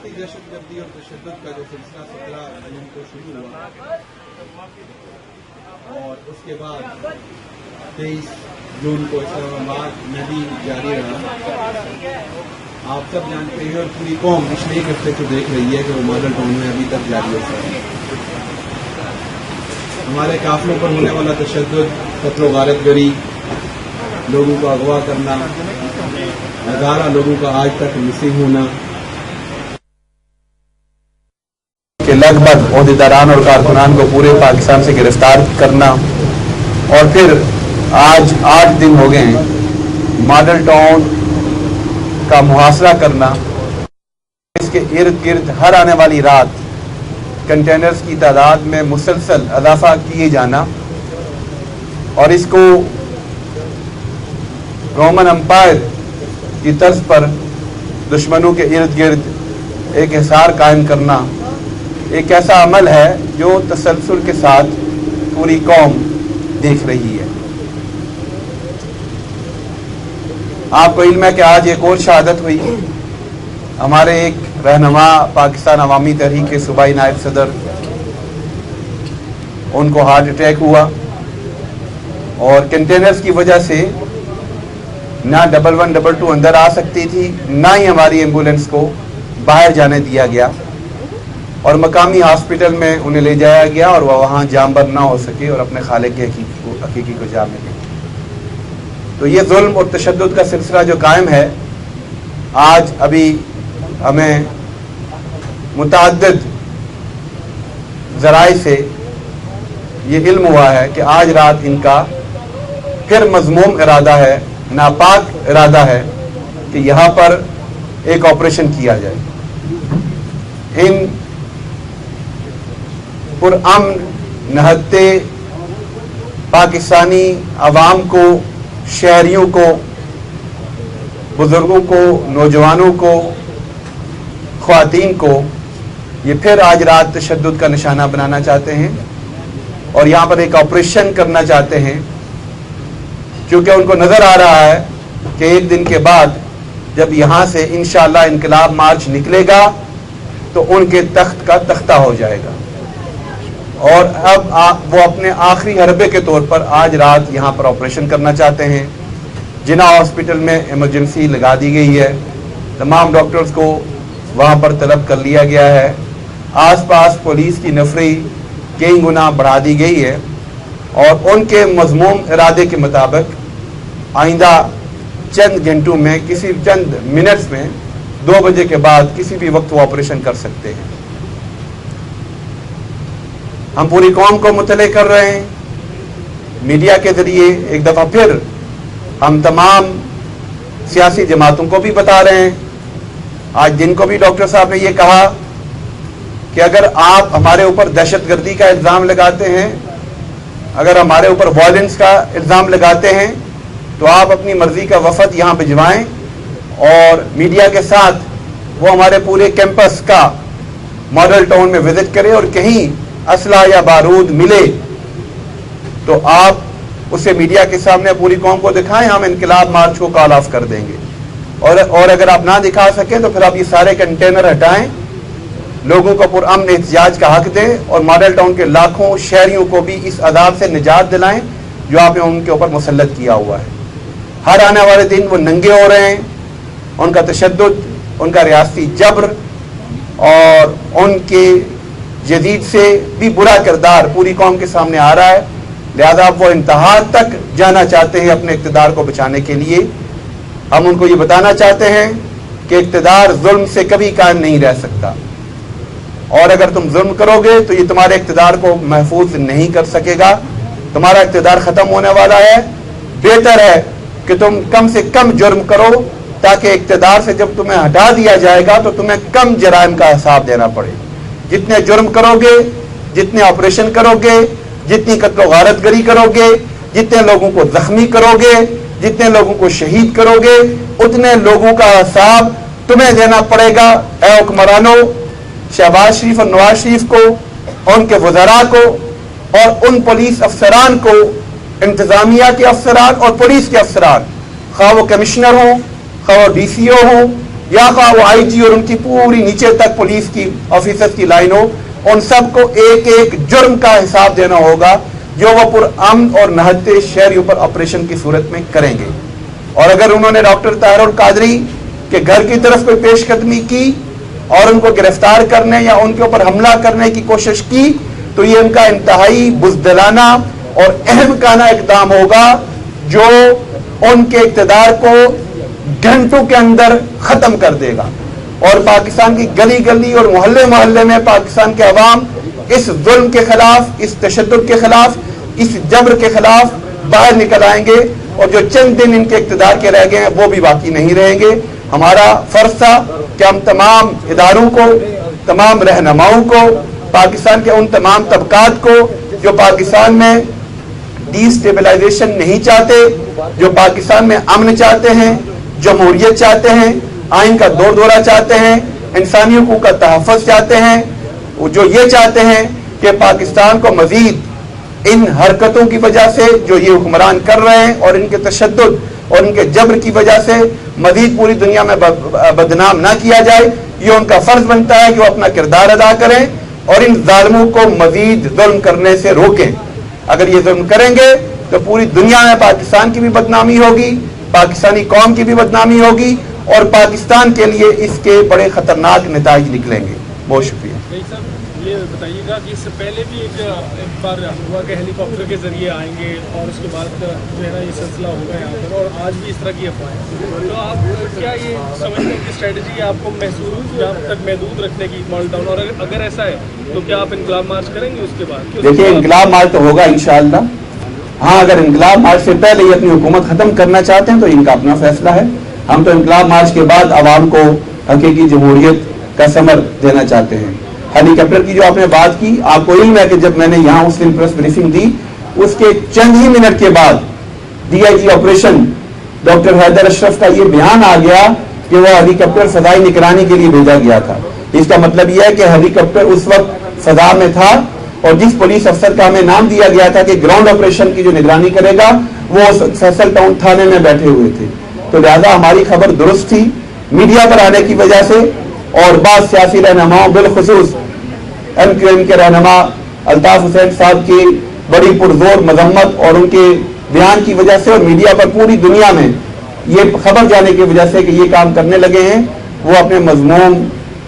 सियासी दहशत गर्दी और तशद्दुद का जो सिलसिला 17 जून को शुरू हुआ और उसके बाद 23 जून को इस्लामाबाद में भी जारी रहा। आप सब जानते हैं और पूरी कौम पिछले एक हफ्ते से देख रही है कि वो मॉडल टाउन में अभी तक जारी होता है। हमारे काफिलों पर होने वाला तशद्दुद, कत्ल गारतगरी, लोगों को अगवा करना, 11 लोगों का आज तक मिसिंग होना, कि लगभग ओहदेदारान और कारकुनान को पूरे पाकिस्तान से गिरफ्तार करना और फिर आज 8 दिन हो गए हैं मॉडल टाउन का मुहासरा करना, इसके इर्द गिर्द हर आने वाली रात कंटेनर्स की तादाद में मुसलसल इजाफा किए जाना और इसको रोमन एम्पायर की तर्ज पर दुश्मनों के इर्द गिर्द एक हिसार कायम करना एक ऐसा अमल है जो तसलसल के साथ पूरी कौम देख रही है। आपको इल्म है कि आज एक और शहादत हुई। हमारे एक रहनुमा पाकिस्तान अवामी तहरीक के सूबाई नायब सदर, उनको हार्ट अटैक हुआ और कंटेनर्स की वजह से ना 1122 अंदर आ सकती थी, ना ही हमारी एम्बुलेंस को बाहर जाने दिया गया और मकामी हॉस्पिटल में उन्हें ले जाया गया और वह वहाँ जामबर ना हो सके और अपने खालिक के हकीकी को जा मिले। तो ये जुल्म और तशद्दुद का सिलसिला जो कायम है, आज अभी हमें मुतअद्दिद ज़राए से ये इल्म हुआ है कि आज रात इनका फिर मज़मूम इरादा है, नापाक इरादा है कि यहाँ पर एक ऑपरेशन किया जाए। इन पुरअमन नहत्ते पाकिस्तानी अवाम को, शहरियों को, बुजुर्गों को, नौजवानों को, ख्वातीन को ये फिर आज रात तशद्दुद का निशाना बनाना चाहते हैं और यहाँ पर एक ऑपरेशन करना चाहते हैं, क्योंकि उनको नज़र आ रहा है कि एक दिन के बाद जब यहाँ से इंशाअल्लाह इनकलाब मार्च निकलेगा तो उनके तख्त का तख्ता हो जाएगा और अब वो अपने आखिरी हरबे के तौर पर आज रात यहाँ पर ऑपरेशन करना चाहते हैं। जिना हॉस्पिटल में इमरजेंसी लगा दी गई है, तमाम डॉक्टर्स को वहाँ पर तलब कर लिया गया है। आसपास पुलिस की नफरी कई गुना बढ़ा दी गई है और उनके मज़मूम इरादे के मुताबिक आइंदा चंद घंटों में, किसी चंद मिनट्स में 2 बजे के बाद किसी भी वक्त वो ऑपरेशन कर सकते हैं। हम पूरी कौम को मुतले कर रहे हैं मीडिया के जरिए। एक दफ़ा फिर हम तमाम सियासी जमातों को भी बता रहे हैं, आज दिन को भी डॉक्टर साहब ने ये कहा कि अगर आप हमारे ऊपर दहशतगर्दी का इल्ज़ाम लगाते हैं, अगर हमारे ऊपर वायलेंस का इल्ज़ाम लगाते हैं तो आप अपनी मर्जी का वफद यहाँ भिजवाएं और मीडिया के साथ वो हमारे पूरे कैंपस का मॉडल टाउन में विजिट करें और कहीं असला या बारूद मिले तो आप उसे मीडिया के सामने पूरी कौम को दिखाएं। हम इनकलाब मार्च को कॉल ऑफ कर देंगे और अगर आप ना दिखा सकें तो फिर आप ये सारे कंटेनर हटाएं, लोगों को पुरअमन एहतिजाज का हक दें और मॉडल टाउन के लाखों शहरियों को भी इस अदाब से निजात दिलाएं जो आपने उनके ऊपर मुसल्लत किया हुआ है। हर आने वाले दिन वो नंगे हो रहे हैं, उनका तशद्दुद, उनका रियासती जबर और उनके जदीद से भी बुरा किरदार पूरी कौम के सामने आ रहा है। लिहाजा वो इंतहा तक जाना चाहते हैं अपने इक़्तिदार को बचाने के लिए। हम उनको ये बताना चाहते हैं कि इक़्तिदार जुल्म से कभी कायम नहीं रह सकता और अगर तुम जुल्म करोगे तो ये तुम्हारे इक़्तिदार को महफूज नहीं कर सकेगा। तुम्हारा इक़्तिदार ख़त्म होने वाला है। बेहतर है कि तुम कम से कम जुर्म करो ताकि इक़्तिदार से जब तुम्हें हटा दिया जाएगा तो तुम्हें कम जराइम का हिसाब देना पड़े। जितने जुर्म करोगे, जितने ऑपरेशन करोगे, जितनी कत्ल गारतगरी करोगे, जितने लोगों को जख्मी करोगे, जितने लोगों को शहीद करोगे, उतने लोगों का हिसाब तुम्हें देना पड़ेगा। ए हुक्मरानों, शहबाज शरीफ और नवाज शरीफ को, उनके वज़रा को और उन पुलिस अफसरान को, इंतजामिया के अफसरान और पुलिस के अफसरान, खा वो कमिश्नर हों, खा वो DCO हों, یا خواہ وہ آئی جی اور ان کی پوری نیچے تک پولیس کی آفیسرز کی لائن ہو، ان سب کو ایک ایک جرم کا حساب دینا ہوگا جو وہ پرامن اور نہتے شہریوں پر آپریشن کی صورت میں کریں گے. اور اگر انہوں نے ڈاکٹر طاہر القادری کے گھر کی طرف کوئی پیش قدمی کی اور ان کو گرفتار کرنے یا ان کے اوپر حملہ کرنے کی کوشش کی تو یہ ان کا انتہائی بزدلانہ اور احمقانہ اقدام ہوگا جو ان کے اقتدار کو گھنٹوں کے اندر ختم کر دے گا. اور پاکستان کی گلی گلی اور محلے محلے میں پاکستان کے عوام اس ظلم کے خلاف، اس تشدد کے خلاف، اس جبر کے خلاف باہر نکل آئیں گے، اور جو چند دن ان کے اقتدار کے رہ گئے ہیں وہ بھی باقی نہیں رہیں گے. ہمارا فرض تھا کہ ہم تمام اداروں کو، تمام رہنماؤں کو، پاکستان کے ان تمام طبقات کو جو پاکستان میں ڈی اسٹیبلائزیشن نہیں چاہتے، جو پاکستان میں امن چاہتے ہیں، جمہوریت چاہتے ہیں، آئین کا دور دورہ چاہتے ہیں، انسانی حقوق کا تحفظ چاہتے ہیں، جو یہ چاہتے ہیں کہ پاکستان کو مزید ان حرکتوں کی وجہ سے جو یہ حکمران کر رہے ہیں اور ان کے تشدد اور ان کے جبر کی وجہ سے مزید پوری دنیا میں بدنام نہ کیا جائے، یہ ان کا فرض بنتا ہے کہ وہ اپنا کردار ادا کریں اور ان ظالموں کو مزید ظلم کرنے سے روکیں. اگر یہ ظلم کریں گے تو پوری دنیا میں پاکستان کی بھی بدنامی ہوگی، پاکستانی قوم کی بھی بدنامی ہوگی، اور پاکستان کے لیے اس کے بڑے خطرناک نتائج نکلیں گے. بہت شکریہ. یہ بتائیے گا کہ اس سے پہلے بھی ایک بار ہوا کہ ہیلی کاپٹر کے ذریعے آئیں گے اور اس کے بعد جو ہے نا یہ سلسلہ ہوگا یہاں پر، اور آج بھی اس طرح کی افواہیں، تو آپ کیا یہ سمجھتے ہیں کہ اسٹریٹجی آپ کو محسوس جہاں تک محدود رکھنے کی ماڈل ٹاؤن، اور اگر ایسا ہے تو کیا آپ انقلاب مارچ کریں گے اس کے بعد؟ دیکھیے انقلاب مارچ تو ہوگا انشاءاللہ. ہاں اگر انقلاب مارچ سے پہلے یہ اپنی حکومت ختم کرنا چاہتے ہیں تو ان کا اپنا فیصلہ ہے. ہم تو انقلاب مارچ کے بعد عوام کو حقیقی جمہوریت کا ثمر دینا چاہتے ہیں. ہیلی کاپٹر کی جو آپ نے بات کی، آپ کو علم ہے کہ جب میں نے یہاں اس دن پریس بریفنگ دی اس کے چند ہی منٹ کے بعد D I G operation doctor Haider Ashraf کا یہ بیان آ گیا کہ وہ ہیلی کاپٹر فضائی نگرانی کے لیے بھیجا گیا تھا. اس کا مطلب یہ ہے کہ ہیلی کاپٹر اس وقت فضا میں تھا، اور جس پولیس افسر کا ہمیں نام دیا گیا تھا کہ گراؤنڈ آپریشن کی جو نگرانی کرے گا وہ فیصل ٹاؤن تھانے میں بیٹھے ہوئے تھے. تو لہذا ہماری خبر درست تھی. میڈیا پر آنے کی وجہ سے اور بعض سیاسی رہنماؤں بالخصوص ایم کیو ایم کے رہنما الطاف حسین صاحب کی بڑی پرزور مذمت اور ان کے بیان کی وجہ سے اور میڈیا پر پوری دنیا میں یہ خبر جانے کی وجہ سے کہ یہ کام کرنے لگے ہیں، وہ اپنے مضمون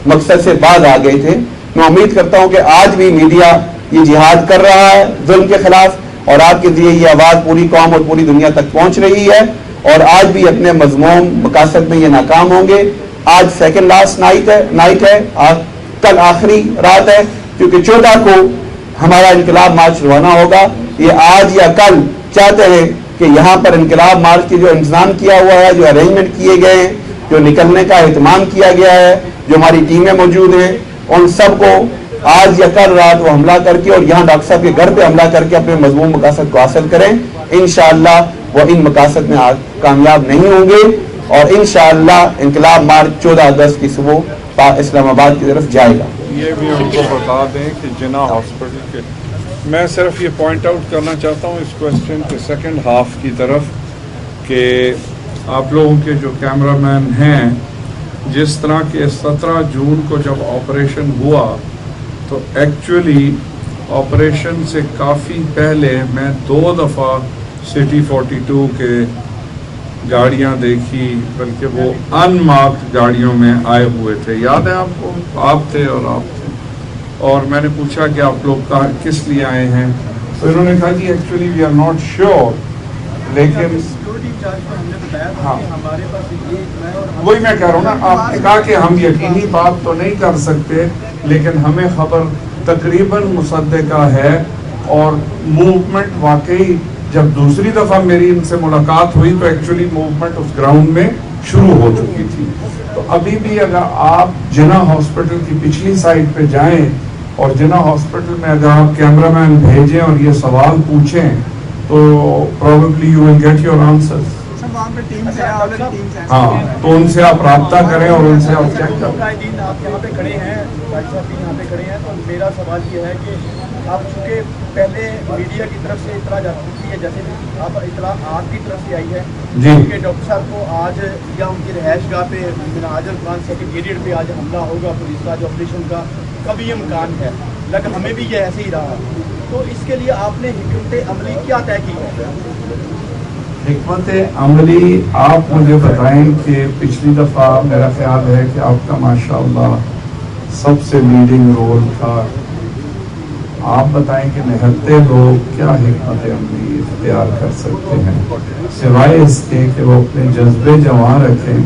مقصد سے باز آ گئے تھے. میں امید کرتا ہوں کہ آج بھی میڈیا یہ جہاد کر رہا ہے ظلم کے خلاف، اور آپ کے ذریعے یہ آواز پوری قوم اور پوری دنیا تک پہنچ رہی ہے، اور آج بھی اپنے مضمون مقاصد میں یہ ناکام ہوں گے. آج سیکنڈ لاسٹ نائٹ ہے، کل آخری رات ہے، کیونکہ 14 کو ہمارا انقلاب مارچ روانہ ہوگا. یہ آج یا کل چاہتے ہیں کہ یہاں پر انقلاب مارچ کی جو انتظام کیا ہوا ہے، جو ارینجمنٹ کیے گئے ہیں، جو نکلنے کا اہتمام کیا گیا ہے، جو ہماری ٹیمیں موجود ہیں، ان سب کو آج یا کل رات وہ حملہ کر کے اور یہاں ڈاکٹر صاحب کے گھر پہ حملہ کر کے اپنے مضمون مقاصد کو حاصل کریں. انشاءاللہ وہ ان مقاصد میں کامیاب نہیں ہوں گے، اور انشاءاللہ انقلاب مارچ 14 اگست کی صبح اسلام آباد کی طرف جائے گا. یہ بھی ان کو بتا دیں کہ جناح ہاسپٹل کے، میں صرف یہ پوائنٹ آؤٹ کرنا چاہتا ہوں اس کوشچن کے سیکنڈ ہاف کی طرف کہ آپ لوگوں کے جو کیمرہ مین ہیں، جس طرح کے 17 جون کو جب آپریشن ہوا تو ایکچولی آپریشن سے کافی پہلے میں 2 دفعہ سٹی 42 کے گاڑیاں دیکھی، بلکہ وہ ان مارکڈ گاڑیوں میں آئے ہوئے تھے. یاد ہے آپ کو؟ آپ تھے اور آپ تھے، اور میں نے پوچھا کہ آپ لوگ کس لیے آئے ہیں، تو انہوں نے کہا کہ actually we are not sure, لیکن ہاں وہی میں کہہ رہا ہوں نا، آپ نے کہا کہ ہم یقینی بات تو نہیں کر سکتے لیکن ہمیں خبر تقریباً مصدقہ ہے. اور موومنٹ واقعی جب دوسری دفعہ میری ان سے ملاقات ہوئی تو ایکچولی موومنٹ اس گراؤنڈ میں شروع ہو چکی تھی. تو ابھی بھی اگر آپ جناح ہاسپٹل کی پچھلی سائڈ پہ جائیں اور جناح ہاسپٹل میں اگر آپ کیمرہ مین بھیجیں اور یہ سوال پوچھیں تو probably you will get your answers. वहाँ पे टीम्स हैं, ऑलरेडी टीम्स हैं। हाँ, तो उनसे आप रब्ता करें और उनसे आप चेक करें। दिन आप यहाँ पे खड़े हैं, भाई साहब भी यहाँ पे खड़े हैं, तो मेरा सवाल ये है कि आप चूँकि पहले मीडिया की तरफ से इतला जा चुकी है, जैसे आप इतला आपकी तरफ से आई है जी कि डॉक्टर साहब को आज या उनकी रहायश गाह पे मिनाजर खान सेक्रेटेरिएट पे आज हमला होगा, पुलिस का जो ऑपरेशन का कभी इम्कान है, लेकिन हमें भी ये ऐसे ही रहा, तो इसके लिए आपने हिकमत अमली क्या तय की है? हिकमत अमली आप मुझे बताएं कि पिछली दफ़ा मेरा ख्याल है कि आपका माशाअल्लाह सबसे लीडिंग रोल था। आप बताएं कि निहत्ते लोग क्या हिकमत अमली इख्तियार कर सकते हैं सिवाय इसके कि वो अपने जज्बे जमा रखें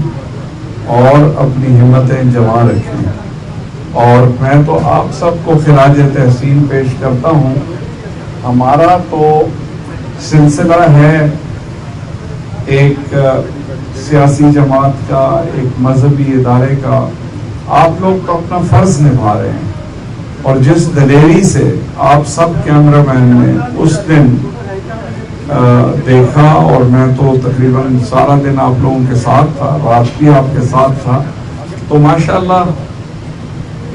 और अपनी हिम्मतें जमा रखें। और मैं तो आप सबको खिराज तहसीन पेश करता हूँ। हमारा तो सिलसिला है एक सियासी जमात का, एक मजहबी इदारे का। आप लोग तो अपना फर्ज निभा रहे हैं और जिस दलेरी से आप सब कैमरामैन ने उस दिन देखा, और मैं तो तकरीबन सारा दिन आप लोगों के साथ था, रात भी आपके साथ था, तो माशाअल्लाह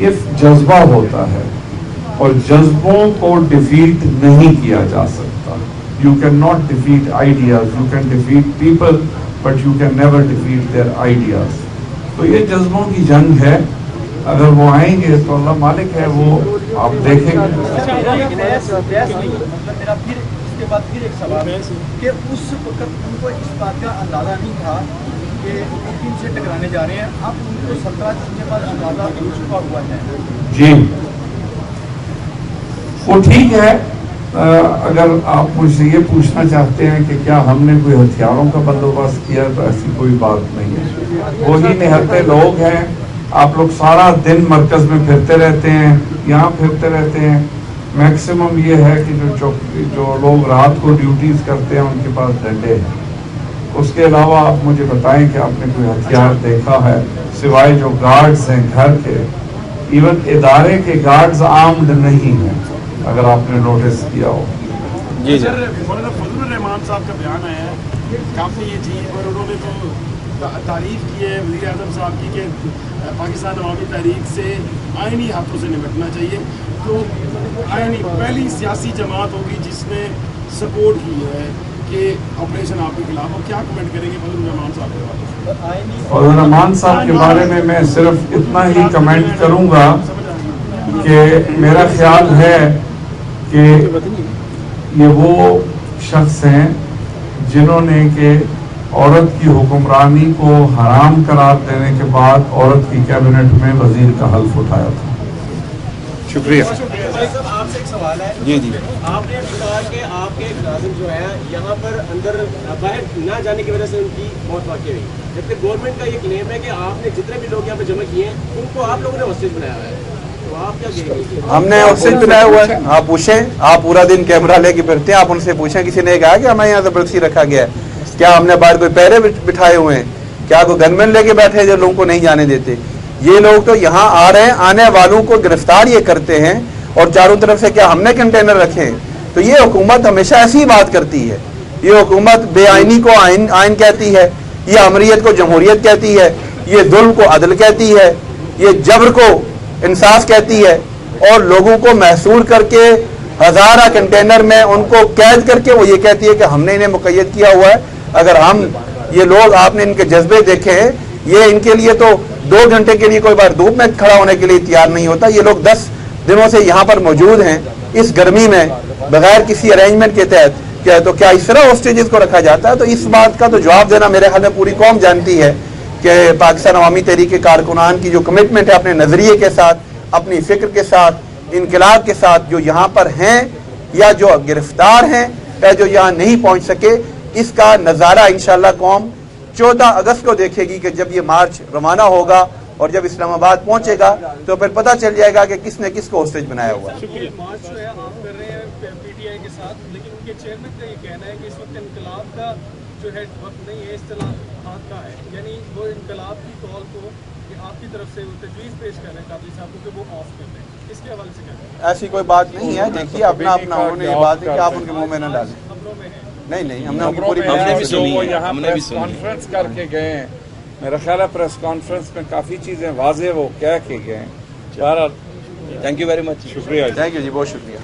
ये जज्बा होता है और जज्बों को डिफीट नहीं किया जा सकता। You can not defeat ideas, you can defeat people but you can never defeat their ideas. तो ये जज्बों की जंग है, अगर वो आएंगे तो अल्लाह मालिक है, वो आप देखेंगे। मेरा फिर इसके बाद फिर एक सवाल है कि उस वक्त उनको इस बात का अंदाजा नहीं था कि टीम से टकराने जा रहे हैं, अब उनको 17 दिन के बाद अंदाजा हो चुका हुआ है। जी वो ठीक है। अगर आप मुझसे ये पूछना चाहते हैं कि क्या हमने कोई हथियारों का बंदोबस्त किया, तो ऐसी कोई बात नहीं है। वही निहत्ते लोग हैं। आप लोग सारा दिन मरकज में फिरते रहते हैं, यहाँ फिरते रहते हैं। मैक्सिमम ये है कि जो लोग रात को ड्यूटीज करते हैं उनके पास डंडे हैं। उसके अलावा आप मुझे बताएं कि आपने कोई हथियार देखा है सिवाय जो गार्ड्स हैं घर के। इवन इदारे के गार्ड्स आर्म्ड नहीं हैं, अगर आपने नोटिस किया हो। जी सर, मौलाना फजलुर रहमान साहब का बयान आया है काफ़ी ये ठीक, और उन्होंने तो तारीफ की है वज़ीर आज़म साहब की कि पाकिस्तान अवामी तहरीक से आइनी हाथों से निपटना चाहिए। तो आइनी पहली सियासी जमात होगी जिसने सपोर्ट की है कि ऑपरेशन आपके खिलाफ, और क्या कमेंट करेंगे फजलुर रहमान साहब के बारे? और रहमान साहब के बारे में मैं सिर्फ इतना ही कमेंट करूंगा कि मेरा ख्याल है कि ये वो शख्स हैं जिन्होंने के औरत की हुक्मरानी को हराम करार देने के बाद औरत की कैबिनेट में वजीर का हल्फ उठाया था। शुक्रिया। आपसे एक सवाल है। जी जी। आपने कहा कि आपके नाज़िम जो है यहाँ पर अंदर बाहर ना जाने की वजह से उनकी मौत वाक़ई हुई, जबकि गवर्नमेंट का ये क्लेम है कि आपने जितने भी लोग यहाँ पे जमा किए हैं उनको आप लोगों ने हॉस्टेज बनाया हुआ है, तो आप क्या कहेंगे? हमने हॉस्टेज बनाया हुआ है। आप पूछें, आप पूरा दिन कैमरा लेके फिरते हैं, आप उनसे पूछें, किसी ने कहा कि हमें यहाँ जबरदस्ती रखा गया है? क्या हमने बाहर कोई पहरे बिठाए हुए हैं? क्या कोई गनमैन लेके बैठे हैं जो लोगों को नहीं जाने देते? ये लोग तो यहाँ आ रहे हैं, आने वालों को गिरफ्तार ये करते हैं, और चारों तरफ से क्या हमने कंटेनर रखे हैं? तो ये हुकूमत हमेशा ऐसी ही बात करती है। ये हुकूमत बेआईनी को आइन कहती है, ये अमरीयत को जमहूरियत कहती है, ये जुल्म को अदल कहती है, ये जबर को इंसाफ कहती है, और लोगों को महसूर करके हजारा कंटेनर में उनको कैद करके वो ये कहती है कि हमने इन्हें मुक़य्यद किया हुआ है। अगर हम ये लोग, आपने इनके जज्बे देखे हैं, ये इनके लिए तो 2 घंटे के लिए कोई बार धूप में खड़ा होने के लिए तैयार नहीं होता। ये लोग 10 दिनों से यहाँ पर मौजूद हैं इस गर्मी में बगैर किसी अरेंजमेंट के तहत। क्या तो क्या इस तरह होस्टेजेस को रखा जाता है? तो इस बात का तो जवाब देना मेरे ख्याल में पूरी कौम जानती है कि पाकिस्तान अवामी तहरीक के कारकुनान की जो कमिटमेंट है अपने नजरिए के साथ, अपनी फिक्र के साथ, इनकलाब के साथ, जो यहाँ पर हैं या जो गिरफ्तार हैं या जो यहाँ नहीं पहुँच सके, इसका नज़ारा इंशाअल्लाह कौम 14 अगस्त को देखेगी कि जब ये मार्च रवाना होगा और जब इस्लामाबाद पहुंचेगा तो फिर पता चल जाएगा कि किसने किसको होस्टेज बनाया हुआ है। मार्च जो है आप कर रहे हैं पीटीआई के साथ, लेकिन उनके चेयरमैन का ये कहना है कि इस वक्त इनकलाब का जो है वक्त नहीं है, इस्लामाबाद का है। यानी वो इनकलाब की कॉल को आपकी तरफ से तजवीज़ पेश कर रहे हैं कादरी साहब को कि वो ऑफ कर दें, इसके हवाले से क्या? ऐसी कोई बात नहीं है। देखिए अपना अपना उन्होंने ये बात है कि आप उनके मुंह में न डालें। खबरों में है नहीं हमने उनकी खबरों पूरी में बात है सुनी जो है। वो यहाँ प्रेस कॉन्फ्रेंस करके गए हैं, मेरा ख्याल है प्रेस कॉन्फ्रेंस में काफ़ी चीज़ें वाजे वो कह के गए हैं। बहरहाल थैंक यू वेरी मच। शुक्रिया। थैंक यू जी, बहुत शुक्रिया।